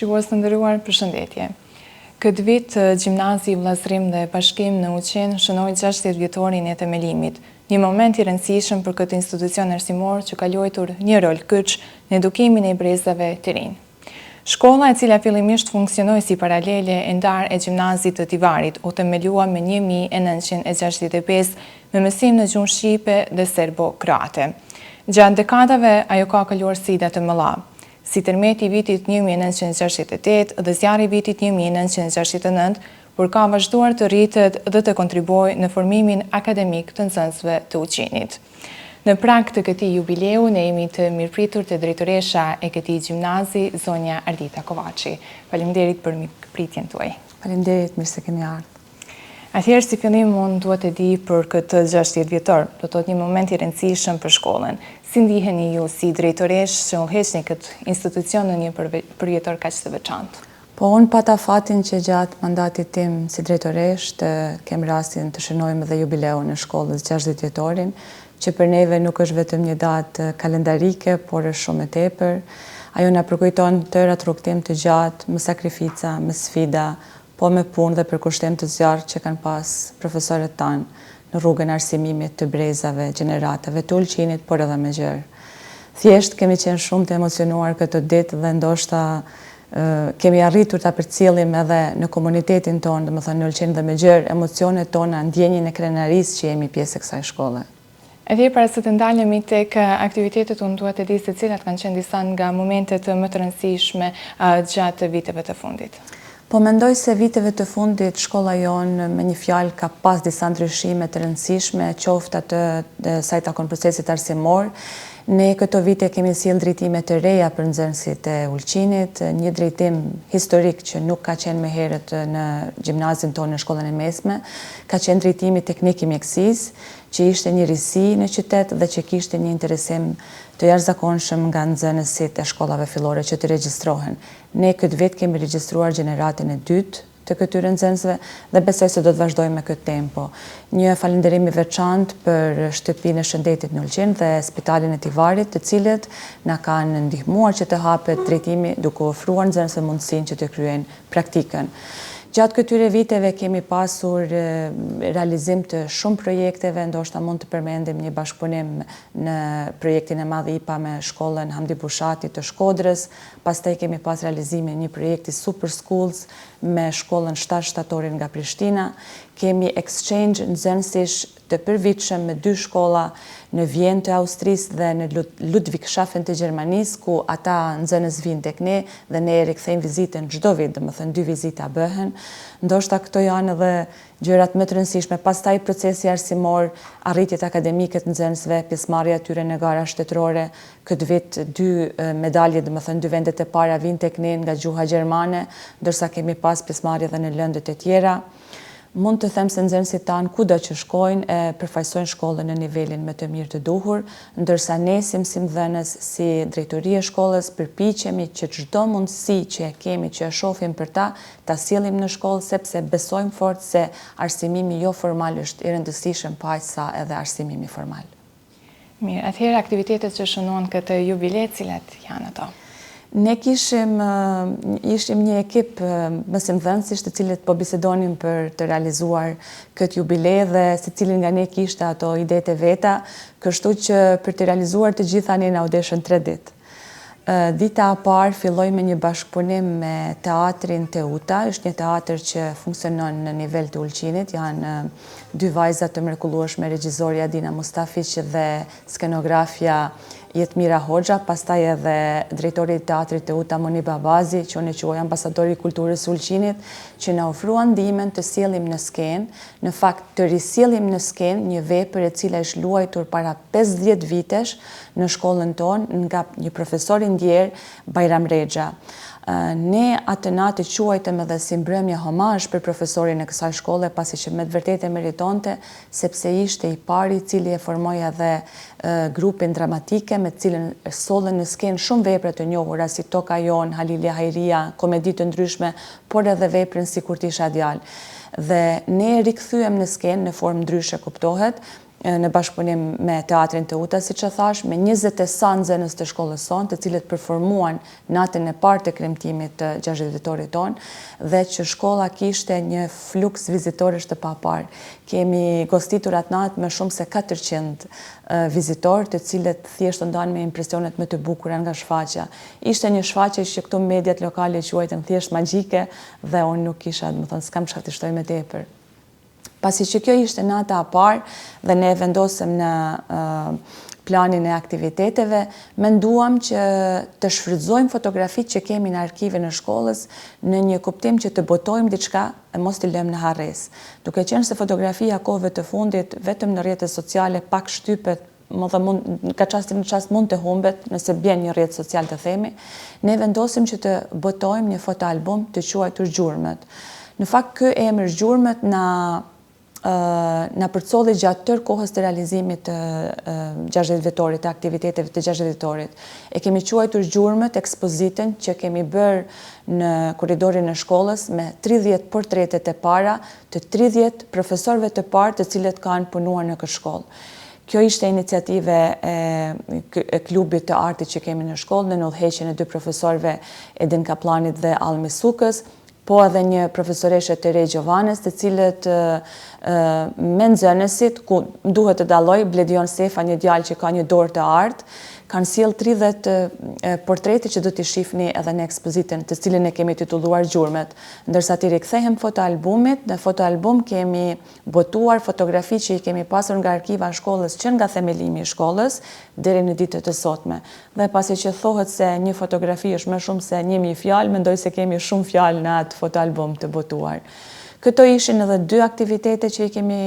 Shikues të nderuar, përshëndetje. Këtë vit, Gjimnazi Vllazërim dhe Bashkim në Uqen shënoi 60 vjetorin e themelimit, një moment i rëndësishëm për këtë institucion arsimor që ka luajtur një rol kyç në edukimin e brezave të rinj. Shkolla, e cila fillimisht funksionoi si paralele e ndarë e Gjimnazit të Tivarit, u themelua me 1965 me mësim në gjuhën shqipe dhe serbo-kroate. Gjatë dekadave ajo ka kaluar sfida të mëdha, si tërmeti i vitit 1968 dhe zjarri i vitit 1969, por ka vazhduar të rritet dhe të kontribuojë në formimin akademik të nxënësve të Uqenit. Në prag të këtij jubileu, ne jemi të mirëpritur të drejtoresha e këtij gjimnazi, zonja Ardita Kovaçi. Faleminderit për mirëpritjen tuaj. Faleminderit, mirë se kemi ardhur. Atëherë, si fillim, unë duhet të di për këtë 60 vjetor, do të thotë një moment i rëndësishëm për shkollën. Si ndiheni ju si drejtoresh që udhëheqni këtë institucion në një përjetor kaq të veçantë? Po unë pata fatin që gjatë mandatit tim si drejtoresh të kem rastin të shënojmë dhe jubileun në shkollës 60 vjetorin, që për neve nuk është vetëm një datë kalendarike, por është shumë e tepër. Ajo na përkujton tëra rrugtim të gjatë, me sakrifica, me sfida, po me punë dhe përkushtim të zjarrt që kanë pas profesorët tanë në rrugën e arsimimit të brezave, gjeneratave të Ulqinit, por edhe me gjërë. Thjesht kemi qenë shumë të emocionuar këtë ditë dhe ndoshta kemi arritur ta përcjellim edhe në komunitetin tonë, domethënë në Ulqin dhe me gjërë, emocionet tona, ndjenjën e krenarisë që jemi pjesë e kësaj shkolle. Edhe para se të ndalemi tek aktivitetet, unë dua të di se cilat kanë qenë disa nga momentet më të rëndësishme gjatë viteve të fundit. Po mendoj se viteve të fundit shkolla jonë me një fjalë ka pas disa ndryshime të rëndësishme, qoftë atë sa i takon procesit arsimor. Ne këto vite kemi sjellë drejtime të reja për nxënësit e Ulqinit, një drejtim historik që nuk ka qenë më herët në gjimnazin tonë në shkollën e mesme, ka qenë drejtimi teknik i mjekësisë, që ishte një risi në qytet dhe që kishte një interesim të jashtëzakonshëm nga nxënësit e shkollave fillore që të regjistrohen. Ne këtë vit kemi regjistruar gjeneratën e dytë të këtyre nxënësve dhe besoj se do të vazhdojmë me këtë tempo. Një falënderim i veçantë për shtëpinë e shëndetit në Ulqin dhe spitalin e Tivarit, të cilët na kanë ndihmuar që të hapet drejtimi duke ofruar nxënësve mundësinë që të kryejnë praktikën. Gjatë këtyre viteve kemi pasur realizim të shumë projekteve, ndoshta mund të përmendim një bashkëpunim në projektin e madh IPA me shkollën Hamdi Bushati të Shkodrës, pastaj kemi pas realizimin e një projekti Super Schools me shkollën shtatorin nga Prishtina, kemi exchange nxënësish të përvitshëm me 2 shkolla në Vjenë të Austrisë dhe në Ludwigshafen të Gjermanisë, ku ata nxënës vinë tek ne dhe ne e rikthejmë vizitën çdo vit, domethënë 2 vizita bëhen. Ndoshta këto janë edhe gjërat më të rëndësishme. Pastaj procesi arsimor, arritjet akademike të nxënësve, pjesëmarrja e tyre në gara shtetërore. Këtë vit 2 medalje, domethënë 2 vendet e para vinë tek ne nga gjuha gjermane, ndërsa kemi pas pjesëmarrje edhe në lëndët e tjera. Mund të them se nxënësit tanë kudo që shkojnë e përfaqësojnë shkollën në nivelin më të mirë të duhur, ndërsa ne si mësimdhënës, si drejtori e shkollës përpiqemi që çdo mundësi që e kemi që e shohim për ta sjellim në shkollë, sepse besojmë fort se arsimimi jo formal është i rëndësishëm pa aq sa edhe arsimimi formal. Mirë, atëherë aktivitetet që shënuan këtë jubile, cilat janë ato? Ne ishim një ekip mësimdhënësish të cilët po bisedonin për të realizuar këtë jubile dhe secili nga ne kishte ato idetë e veta, kështu që për të realizuar të gjitha ne na u deshën 3 ditë. Dita e parë filloi me një bashkëpunim me teatrin Teuta, është një teatr që funksionon në nivel të Ulqinit, janë 2 vajza të mrekullueshme, regjisorja Adina Mustafiq dhe skenografja Jetmira Hoxha, pastaj edhe drejtori i teatrit Teuta Moni Babazi, që unë e quaj ambasadori i kulturës së Ulqinit, që na ofruan ndihmën të sjellim në skenë, në fakt të risjellim në skenë një vepër e cila është luajtur para 50 vitesh në shkollën tonë nga një profesor i ndjer, Bajram Rexha. Ne atë natë quajtëm edhe si mbrëmje homazh për profesorin e kësaj shkolle, pasi që me të vërtetë meritonte, sepse ishte i pari i cili e formoi edhe grupin dramatike me të cilën sollën në skenë shumë vepra të njohura si Toka Jon, Halilja Hajria, komedi të ndryshme, por edhe veprën Si kur t'isha djalë. Dhe ne rikthyem në skenë në formë ndryshe kuptohet, në bashkëpunim me teatrin të Uta, si që thash, me 20 sanë nxënës të shkollës sonë, të cilët performuan natën e parë të kremtimit të 60 vjetorit tonë, dhe që shkolla kishte një fluks vizitorësh të paparë. Kemi gostitur atë natë me shumë se 400 vizitorë, të cilët thjesht ndanë me impresionet më të bukura nga shfaqja. Ishte një shfaqje që këtu mediat lokale quajtën thjesht magjike dhe unë nuk kisha, s'kam çfarë të shtoj më tepër. Pasi që kjo ishte nata e parë dhe ne vendosëm në planin e aktiviteteve, menduam që të shfrytëzojmë fotografitë që kemi në arkive në shkollës në një kuptim që të botojmë diçka e mos t'i lëmë në harres. Duke qenë se fotografia kohëve të fundit vetëm në rrjetet sociale pak shtypet, ka çastin në çast mund të humbet nëse bjen një rrjet social të themi, ne vendosim që të botojmë një fotoalbum të quajtur Gjurmët. Në fakt ky emër Gjurmët na përcolli gjatë tërë kohës të realizimit të 60 vjetorit, të aktiviteteve të 60 vjetorit. E kemi quajtur Gjurmët ekspozitën që kemi bërë në korridorin e shkollës me 30 portretet e para të 30 profesorëve të parë të cilët kanë punuar në këtë shkollë. Kjo ishte iniciative e klubit të artit që kemi në shkollë, në udhëheqjen e 2 profesorëve, Edin Kaplanit dhe Almi Sukës, po edhe një profesoreshe të Rej Gjovanes, të cilët me nxënësit, ku duhet të dalloj, Bledion Sefa, një djalë që ka një dorë të artë, kanë sjell 30 portrete që do t'i shihni edhe në ekspozitën, të cilën e kemi titulluar Gjurmët. Ndërsa ti rikthehemi fotoalbumit, në fotoalbum kemi botuar fotografi që i kemi pasur nga arkiva e shkollës që nga themelimi i shkollës deri në ditët e sotme. Dhe pasi që thohet se një fotografi është më shumë se 1000 fjalë, mendoj se kemi shumë fjalë në atë fotoalbum të botuar. Këto ishin edhe 2 aktivitete që i kemi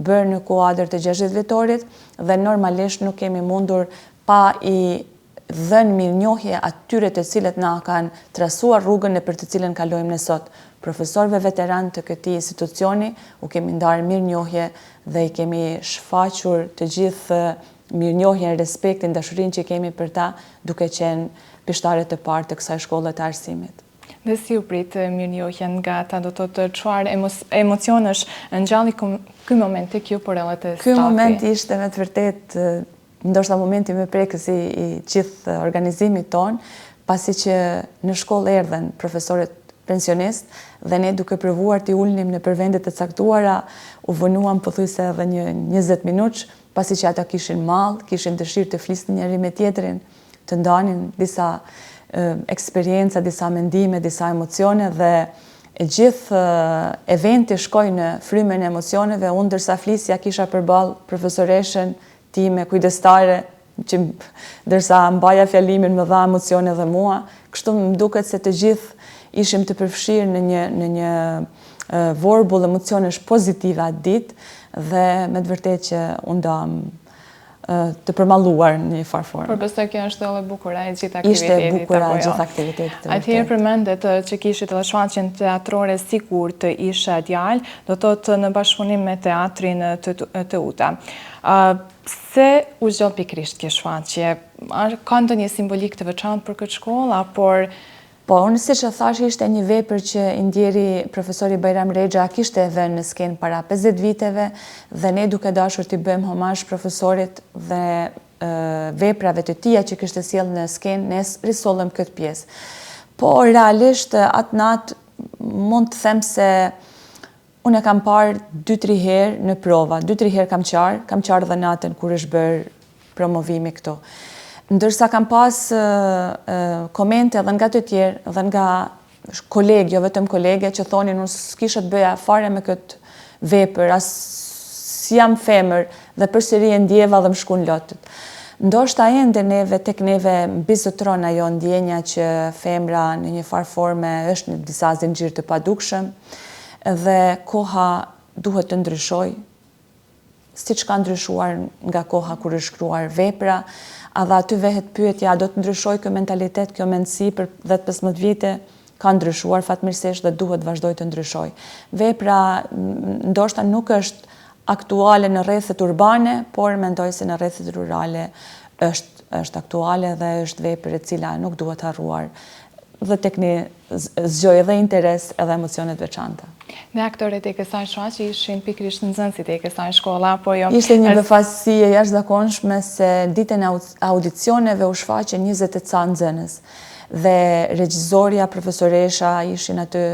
bërë në kuadër të 60 vjetorit dhe normalisht nuk kemi mundur pa i dhënë mirënjohje atyre të cilët na kanë trasuar rrugën në për të cilën kalojmë ne sot. Profesorëve veteran të këtij institucioni u kemi ndarë mirënjohje dhe i kemi shfaqur të gjithë mirënjohjen, respektin, dashurinë që kemi për ta, duke qenë pjesëtarë të parë të kësaj shkolle të arsimit. Dhe si u prit mirënjohjen nga ata, do të thotë çfarë emocionesh ngjalli ky moment tek ju për edhe të stafi? Ky moment ishte me të vërtetë ndoshta momenti më prekës i gjithë organizimit ton, pasi që në shkollë erdhen profesorët pensionist dhe ne duke provuar t'i ulnim në vendet e caktuara, u vënuam pothuajse edhe një 20 minutë, pasi që ata kishin mall, kishin dëshirë të flisnin njëri me tjetrin, të ndanin disa eksperienca, disa mendime, disa emocione dhe e gjithë eventi shkoi në frymën e emocioneve, unë ndërsa flisja kisha përballë profesoreshen time kujdestare, që ndërsa mbaja fjalimin më dha emocione dhe mua, kështu më duket se të gjithë ishim të përfshirë në një vorbull emocionesh pozitive atë ditë dhe me të vërtetë që unë ndam të përmalluar në një farë formë. Por besoj kjo është edhe bukura e gjithë aktivitetit. Ishte bukura e gjithë aktivitetit. Atëherë përmendet që kishit edhe shfaqjen teatrore sikur të isha djalë, do të thotë në bashkëpunim me teatrin të Uta. Pse u zgjodh pikërisht kjo shfaqje? Ka ndonjë simbolik të veçantë për këtë shkollë, por Po, unë si që thash ishte një vepër që i ndjeri profesori Bajram Rexha kishte vënë në skenë para 50 viteve dhe ne duke dashur t'i bëjmë homazh profesorit dhe veprave të tija që kishte sjellë në skenë, ne risollëm këtë pjesë. Po, realisht, atë natë mund të them se unë e kam parë 2-3 herë në prova, 2-3 herë kam qarë dhe natën kur është bërë promovimi këto. Ndërsa kam pas komente dhe nga të tjerë dhe nga kolegë, jo vetëm kolege, që thonin unë s'kisha të bëja fare me këtë vepër, as jam femër dhe përsëri e ndjeva dhe më shkun lotët. Ndoshta ende neve, tek neve mbizotron ajo ndjenja që femra në një farë forme është në disa zinxhir të padukshëm dhe koha duhet të ndryshoj, siç ka ndryshuar nga koha kur është shkruar vepra, a dhe aty vehet pyetja, do të ndryshoj kjo mentalitet, kjo mendësi për 10-15 vite, ka ndryshuar fatmirësisht dhe duhet vazhdoj të ndryshoj. Vepra ndoshta nuk është aktuale në rrethet urbane, por mendoj se në rrethet rurale është aktuale dhe është vepër e cila nuk duhet harruar dhe tek ne zgjoj edhe interes edhe emocionet veçanta. Dhe aktorët e kësaj shfaqje ishin pikërisht nxënësit e kësaj shkolla, apo jo? Ishte një befasi e jashtëzakonshme se ditën e audicioneve u shfaqe 20 e ca nxënës. Dhe regjizoria, profesoresha ishin aty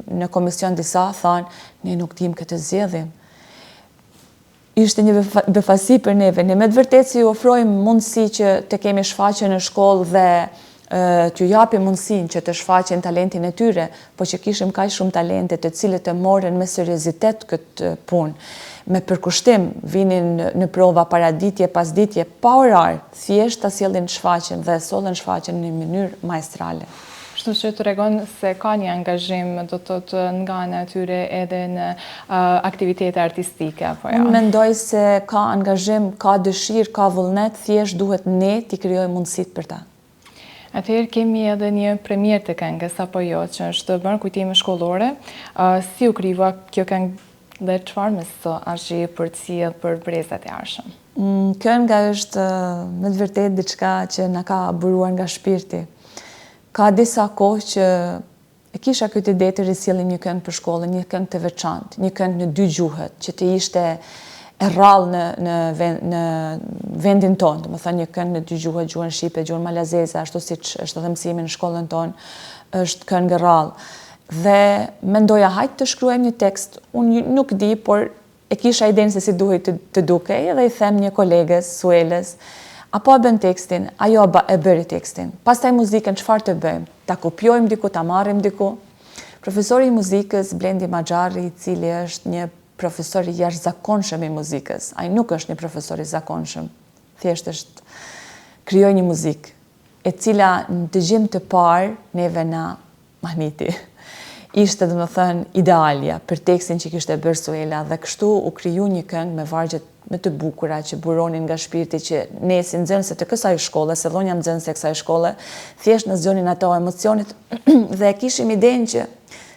në komision disa, thanë, ne nuk dim këtë zgjedhim. Ishte një befasi për neve. Ne me të vërtetë si ofrojmë mundësi që të kemi shfaqje në shkollë dhe t'ju japim mundësinë që të shfaqen talentin e tyre, po që kishim kaq shumë talente të cilët e morën me seriozitet këtë punë, me përkushtim, vinin në prova paraditje pas ditje, pa orar, thjesht ta sjellin shfaqjen dhe sollën shfaqjen në mënyrë maestrale. Kështu që të tregon se ka një angazhim, do të thotë, nga ana e tyre edhe në aktivitete artistike, apo jo? Unë mendoj se ka angazhim, ka dëshirë, ka vullnet, thjesht duhet ne t'i krijojmë mundësitë për ta. Atëherë kemi edhe një premierë të këngës, apo jo, që është bërë kujtime shkollore. Si u krijua kjo këngë dhe çfarë mesazhi përcjell për brezat e ardhshëm? Kënga është me të vërtetë diçka që na ka buruar nga shpirti. Ka disa kohë që e kisha këtë ide të risjellin një këngë për shkollën, një këngë të veçantë, një këngë në 2 gjuhët, që të ishte e rrallë në vendin tonë, do të thënë një këngë në 2 gjuhët, gjuhën shqipe, gjuhën malazeze, ashtu siç është edhe mësimi në shkollën tonë, është këngë e rrallë. Dhe mendoja hajtë të shkruajmë një tekst, unë nuk di, por e kisha idenë se si duhet të dukej, dhe i them një kolegës, Suelës, apo e bën tekstin, ajo e bëri tekstin. Pastaj muzikën çfarë të bëjmë? Ta kopjojmë diku, ta marrim diku. Profesori i muzikës Blendi Maxharri, i cili është një profesor i jashtëzakonshëm i muzikës. Ai nuk është një profesor i zakonshëm. Thjesht është krijoi një muzikë e cila në dëgjim të parë neve na mahniti. Ishte domethënë idealja për tekstin që kishte bërë Suela dhe kështu u kriju një këngë me vargje më të bukura që buronin nga shpirti që ne si nxënëse të kësaj shkolle, se dhon jam nxënëse e kësaj shkolle, thjesht na zgjonin ato emocionet dhe kishim idenë që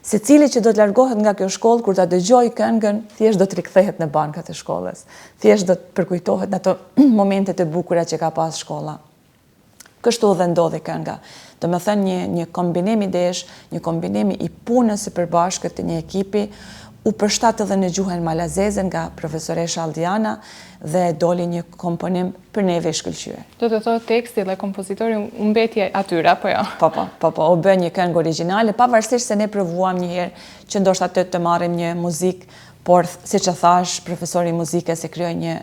secili që do të largohet nga kjo shkollë, kur ta dëgjoj këngën, thjesht do të rikthehet në bankat e shkollës. Thjesht do të përkujtohet në ato momentet e bukura që ka pas shkolla. Kështu dhe ndodhi kënga. Do me thënë një kombinim idesh, një kombinim i punës së përbashkët të një ekipi, u përshtat edhe në gjuhën malazeze nga profesoresha Aldiana dhe doli një komponim për neve i shkëlqyer. Do të thotë teksti dhe kompozitori u mbeti atyre, apo jo? Po, u bë një këngë origjinale, pavarësisht se ne provuam një herë që ndoshta të marrim një muzikë, por siç e thash, profesori i muzikës e krijoi një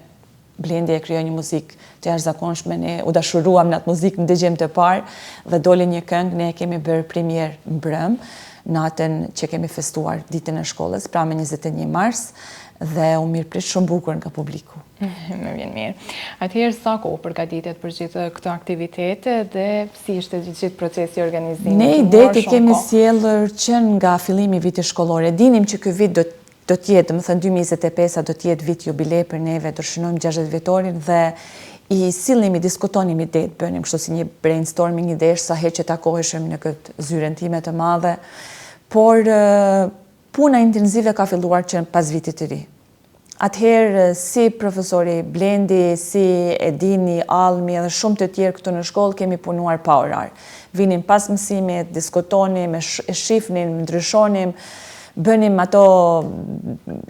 Blendi e krijoi një muzikë të jashtëzakonshme, ne u dashuruam në atë muzikë në dëgjim të parë dhe doli një këngë, ne e kemi bërë premierë mbrëm, natën që kemi festuar ditën e shkollës, pra me 21 mars, dhe u mirëprish shumë bukur nga publiku. Më vjen mirë. Atëherë sa kohë përgatitet për gjithë këto aktivitete dhe si ishte gjithë procesi i organizimit? Ne idetë kemi sjellur që nga fillimi i vitit shkollor. Dinim që ky vit do të jetë, më thënë 2025 do të jetë vit jubilej për neve, do shënojmë 60 vjetorin dhe i sillnim, i diskutonim idetë, bënim kështu si një brainstorming idesh, sa herë që takoheshim në këtë zyren time të madhe, por puna intensive ka filluar që pas vitit të ri. Atëherë, si profesori Blendi, si Edini, Almi edhe shumë të tjerë këtu në shkollë, kemi punuar pa orar. Vinim pas mësimit, diskutonim, e shifnim, ndryshonim, bënim ato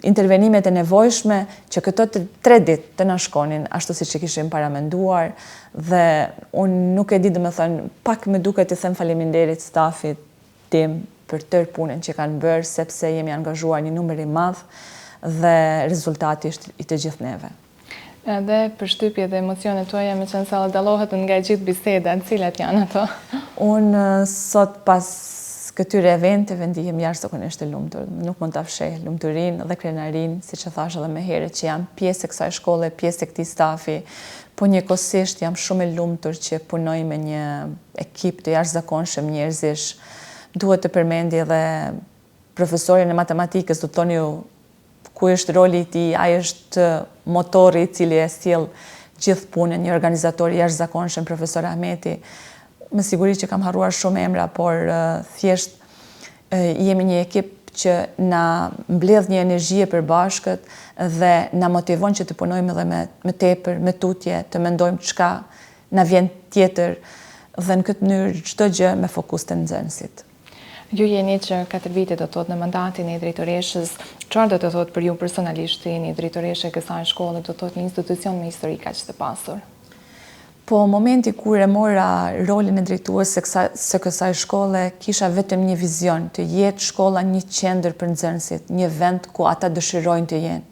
intervenimet e nevojshme që këto 3 ditë të na shkonin, ashtu si që kishim paramenduar, dhe unë nuk e di dhe me thënë, pak me duke të them faleminderit stafit tim për tërë punën që kanë bërë, sepse jemi angazhuar një numër i madh dhe rezultati është i të gjithë neve. Edhe përshtypje dhe emocionet tuaja me qenë sa dallohet nga gjithë bisedat, cilat janë ato? Unë sot pas këtyre eventeve ndihem jashtëzakonisht e lumtur. Nuk mund ta fsheh lumturinë dhe krenarinë, siç e thash edhe më herët, që jam pjesë e kësaj shkolle, pjesë e këtij stafi, po njëkohësisht jam shumë e lumtur që punoj me një ekip të jashtëzakonshëm njerëzish. Duhet të përmendi edhe profesorin e matematikës, do të thoni ju ku është roli i tij, ai është motori i cili e sjell gjithë punën, një organizator i jashtëzakonshëm, profesor Ahmeti. Me siguri që kam harruar shumë emra, por thjesht jemi një ekip që na mbledh një energji e përbashkët dhe na motivon që të punojmë edhe me tepër, me tutje, të mendojmë çka na vjen tjetër dhe në këtë mënyrë çdo gjë me fokus të nxënësit. Ju jeni që 4 vite do të thotë në mandatin e drejtoreshës, çfarë do të thotë për ju personalisht të jeni drejtoreshe e kësaj shkolle, do të thotë një institucion me histori kaq të pasur? Po momenti kur e mora rolin e drejtuese së kësaj shkolle, kisha vetëm një vizion, të jetë shkolla një qendër për nxënësit, një vend ku ata dëshirojnë të jenë.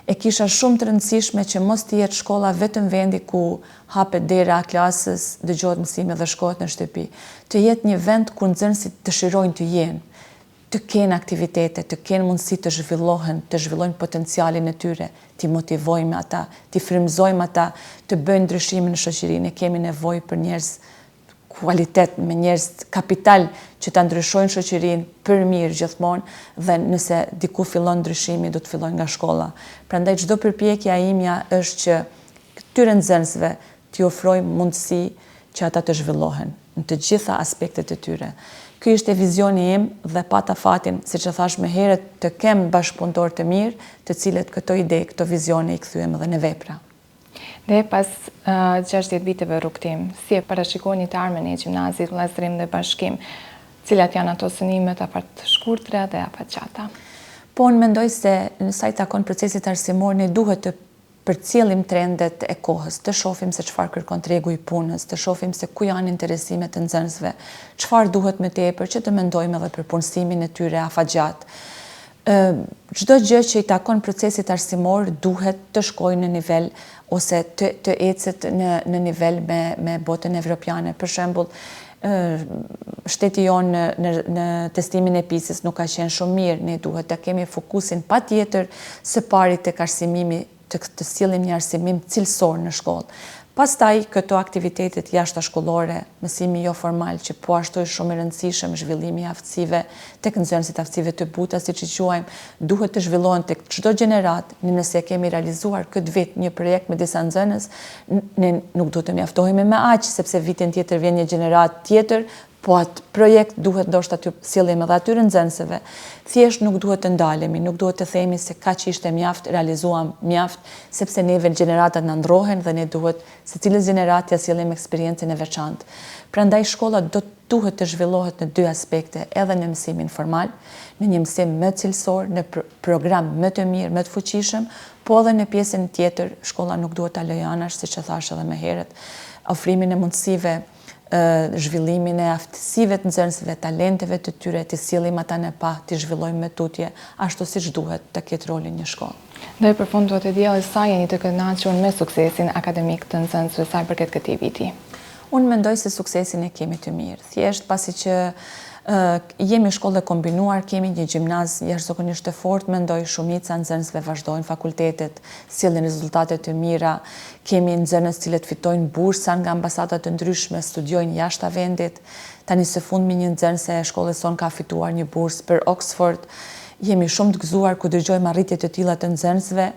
E kisha shumë të rëndësishme që mos të jetë shkolla vetëm vendi ku hapet dera klasës, dëgjohet mësimi dhe shkohet në shtëpi. Të jetë një vend ku nxënësit dëshirojnë të jenë, të kenë aktivitete, të kenë mundësi të zhvillojnë potencialin e tyre, t'i motivojmë ata, t'i frymëzojmë ata, të bëjnë ndryshimin në shoqëri. Ne kemi nevojë për njerëz kualitet, me njerëz kapital që ta ndryshojnë shoqërinë për mirë gjithmonë dhe nëse diku fillon ndryshimi, do të fillojë nga shkolla. Prandaj çdo përpjekja imja është që këtyre nxënësve t'i ofrojmë mundësi që ata të zhvillohen në të gjitha aspektet e tyre. Ky ishte vizioni im dhe pata fatin, siç e thash më herët, të kem bashkëpunëtor të mirë, të cilët këto ide, këto vizione i kthyem edhe në vepra. Dhe pas 60 viteve rrugtim, si e parashikoni të ardhmen e gjimnazit, vëllazërim dhe bashkim, cilat janë ato synimet afat shkurtra dhe afat gjata? Po unë mendoj se në sa i takon procesit arsimor, ne duhet të përcjellim trendet e kohës, të shohim se çfarë kërkon tregu i punës, të shohim se ku janë interesimet e nxënësve, çfarë duhet më tepër që të mendojmë edhe për punësimin e tyre afatgjat. Çdo gjë që i takon procesit arsimor duhet të shkojë në nivel ose të ecet në nivel me botën evropiane. Për shembull, shteti jonë në testimin e PISA-s nuk ka qenë shumë mirë, ne duhet të kemi fokusin patjetër së pari tek arsimimi, të sillim një arsimim cilësor në shkollë. Pastaj këto aktivitetet jashtëshkollore, mësimi jo formal që po ashtu është shumë i rëndësishëm, zhvillimi i aftësive tek nxënësit, aftësive të buta siç i quajmë, duhet të zhvillohen tek çdo gjenerat. Nëse kemi realizuar këtë vit një projekt me disa nxënës, ne nuk duhet të mjaftohemi me aq, sepse vitin tjetër vjen një gjenerat tjetër, po atë projekt duhet ndoshta t'ju sillim edhe atyre nxënësve. Thjesht nuk duhet të ndalemi, nuk duhet të themi se kaq ishte mjaft, realizuam mjaft, sepse neve gjeneratat na ndrohen dhe ne duhet secilës gjenerat t'ia sillim eksperiencën e veçantë. Prandaj shkolla duhet të zhvillohet në dy aspekte, edhe në mësimin formal, në një mësim më cilësor, në program më të mirë, më të fuqishëm, po edhe në pjesën tjetër, shkolla nuk duhet ta lejë anash, siç e thash edhe më herët, ofrimin e mundësive, zhvillimin e aftësive të nxënësve, talenteve të tyre, të sillim ata në pa, të zhvillojmë me tutje, ashtu siç duhet të ketë rolin një shkollë. Dhe për fund do të diellë sa jeni të kënaqur me suksesin akademik të nxënësve sa i përket këtij viti? Unë mendoj se suksesin e kemi të mirë. Thjesht pasi që jemi shkollë e kombinuar, kemi një gjimnaz jashtëzakonisht të fortë, mendoj shumica nxënësve vazhdojnë fakultetet, sillin rezultate të mira, kemi nxënës cilët fitojnë bursa nga ambasadat të ndryshme, studiojnë jashtë vendit. Tani së fundmi një nxënëse e shkollës sonë ka fituar një bursë për Oxford. Jemi shumë të gëzuar ku dëgjojmë arritje të tilla të nxënësve.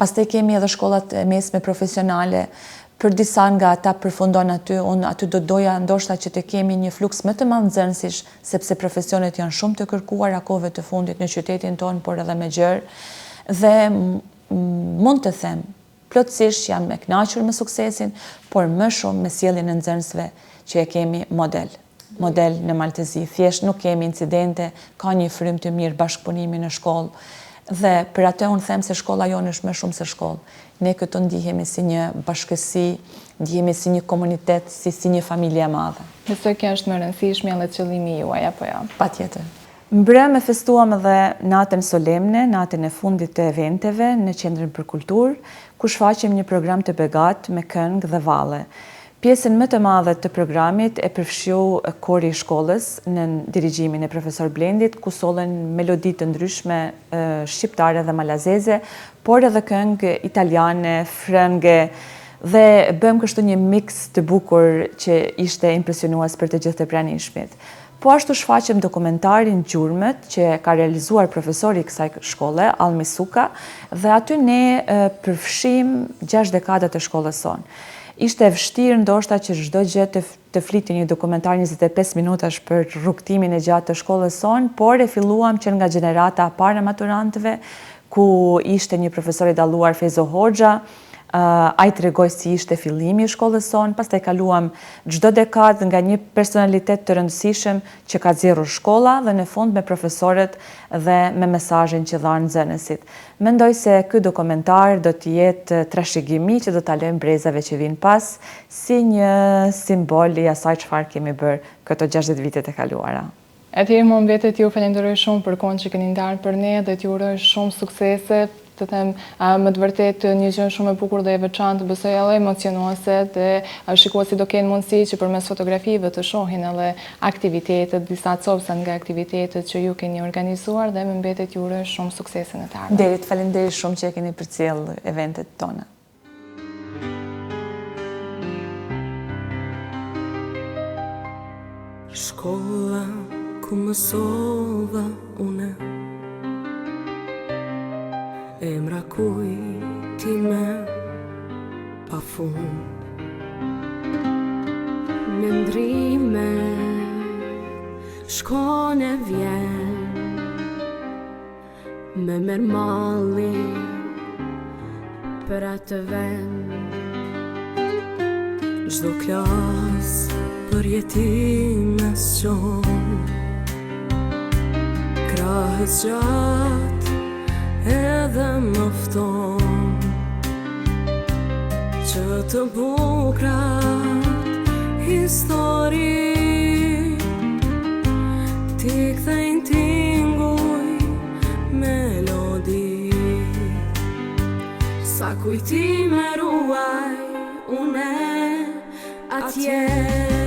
Pastaj kemi edhe shkollat e mesme profesionale. Për disa nga ata përfundon aty, unë aty do doja ndoshta që të kemi një fluks më të madh nxënësish, sepse profesionet janë shumë të kërkuara kohëve të fundit në qytetin tonë, por edhe me gjërë. Dhe mund të them, plotësisht jam e kënaqur me suksesin, por më shumë me sjelljen e nxënësve që e kemi model në Maltezi. Thjesht nuk kemi incidente, ka një frym të mirë bashkëpunimi në shkollë. Dhe për atë unë them se shkolla jonë është më shumë se shkollë. Ne këtu ndihemi si një bashkësi, ndihemi si një komunitet, si një familje e madhe. Besoj kjo është më rëndësishme edhe qëllimi juaj, apo jo? Patjetër. Mbrëmë festuam edhe natën solemne, natën e fundit të eventeve në Qendrën për Kulturë, ku shfaqim një program të begat me këngë dhe valle. Pjesën më të madhe të programit e përfshiu kori i shkollës në dirigjimin e profesor Blendit, ku sollen melodi të ndryshme shqiptare dhe malazeze, por edhe këngë italiane, frënge, dhe bëm kështu një mix të bukur që ishte impresionues për të gjithë të pranishmit. Po ashtu shfaqem dokumentarin Gjurmët, që ka realizuar profesori i kësaj shkolle, Almi Suka, dhe aty ne përfshim 6 dekadat e shkollës sonë. Ishte e vështirë ndoshta që çdo gjë të fliti një dokumentar 25 minutash për rrugtimin e gjatë të shkollës sonë, por e filluam që nga gjenerata e parë e maturantëve, ku ishte një profesor i dalluar Fezo Hoxha, Ai tregoi si ishte fillimi i shkollës sonë, pastaj kaluam çdo dekadë nga një personalitet të rëndësishëm që ka zgjerrur shkolla dhe në fund me profesorët dhe me mesazhin që dhanë nxënësit. Mendoj se ky dokumentar do të jetë trashëgimi që do ta lëmë brezave që vinë pas si një simbol i asaj çfarë kemi bërë këto 60 vitet e kaluara. Atëherë më mbetet ju falenderoj shumë për kohën që keni ndarë për ne dhe t'ju uroj shumë suksese. Të them, më të vërtet një gjë shumë e bukur dhe e veçantë, besoj edhe emocionuese dhe shikuesit do kenë mundësi që përmes fotografive të shohin edhe aktivitetet, disa copsa nga aktivitetet që ju keni organizuar dhe më mbetet ju uroj shumë suksese në të ardhmen. Derit, faleminderit shumë që e keni përcjell eventet tona. Shkolla ku mësova une, emra kujtime pa fund, me ndrime shkon e vjen, me merr malli për atë vend, çdo klas për jetime s'qon, krahës gjatë edhe mëfton, që të bukrat histori t'i kthejnë tinguj melodi, sa kujtime ruaj une atje.